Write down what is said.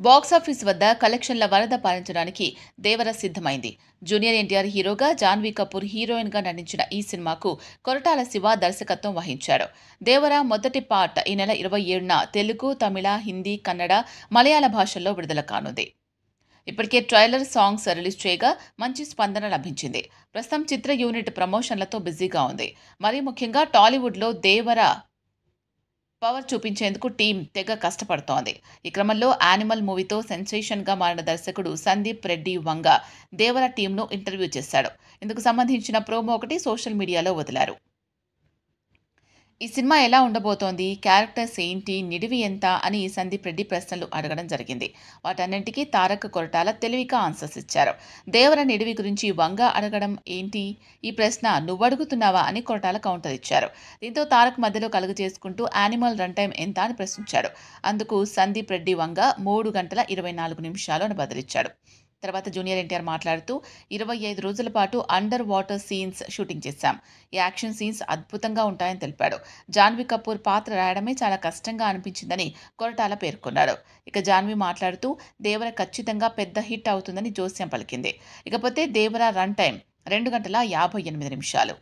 Box office వద్ద కలెక్షన్ల వరద పాలించడానికి దేవర సిద్ధమైంది. జూనియర్ ఎన్టీఆర్ హీరోగా, జాన్వీ కపూర్ హీరోయిన్గా నటించిన ఈ సినిమాకు కొరటాల శివ దర్శకత్వం వహించాడు. దేవర మొదటి పార్ట్ ఈ నెల 27న తెలుగు, తమిళ, హిందీ, కన్నడ, మలయాళ భాషల్లో విడుదల కానుంది. ఇప్పటికే ట్రైలర్, సాంగ్స్ రిలీజ్ చేయగా మంచి స్పందన లభించింది. ప్రస్తుతం చిత్ర యూనిట్ ప్రమోషన్లతో బిజీగా ఉంది. మరీ ముఖ్యంగా టాలీవుడ్లో దేవర పవర్ చూపించేందుకు టీం తెగ కష్టపడుతోంది. ఈ క్రమంలో యానిమల్ మూవీతో సెన్సేషన్గా మారిన దర్శకుడు సందీప్ రెడ్డి వంగ దేవర టీంను ఇంటర్వ్యూ చేశాడు. ఇందుకు సంబంధించిన ప్రోమో ఒకటి సోషల్ మీడియాలో వదిలారు. ఈ సినిమా ఎలా ఉండబోతోంది, క్యారెక్టర్స్ ఏంటి, నిడివి ఎంత అని సందీప్ రెడ్డి ప్రశ్నలు అడగడం జరిగింది. వాటన్నింటికీ తారక్, కొరటాల తెలివిగా ఆన్సర్స్ ఇచ్చారు. దేవర నిడివి గురించి వంగ అడగడం ఏంటి, ఈ ప్రశ్న నువ్వడుగుతున్నావా అని కొరటాల కౌంటర్ ఇచ్చారు. దీంతో తారక్ మధ్యలో కలుగు చేసుకుంటూ యానిమల్ రన్ టైం ఎంత అని ప్రశ్నించాడు. అందుకు సందీప్ రెడ్డి వంగ 3 గంటల 24 నిమిషాలు అని బదిలిచ్చాడు. తర్వాత జూనియర్ ఎన్టీఆర్ మాట్లాడుతూ 25 రోజుల పాటు అండర్ వాటర్ సీన్స్ షూటింగ్ చేశాం. ఈ యాక్షన్ సీన్స్ అద్భుతంగా ఉంటాయని తెలిపాడు. జాన్వీ కపూర్ పాత్ర రాయడమే చాలా కష్టంగా అనిపించిందని కొరటాల పేర్కొన్నాడు. ఇక జాన్వీ మాట్లాడుతూ దేవర ఖచ్చితంగా పెద్ద హిట్ అవుతుందని జోస్యం పలికింది. ఇకపోతే దేవర రన్ టైం 2 గంటల 58 నిమిషాలు.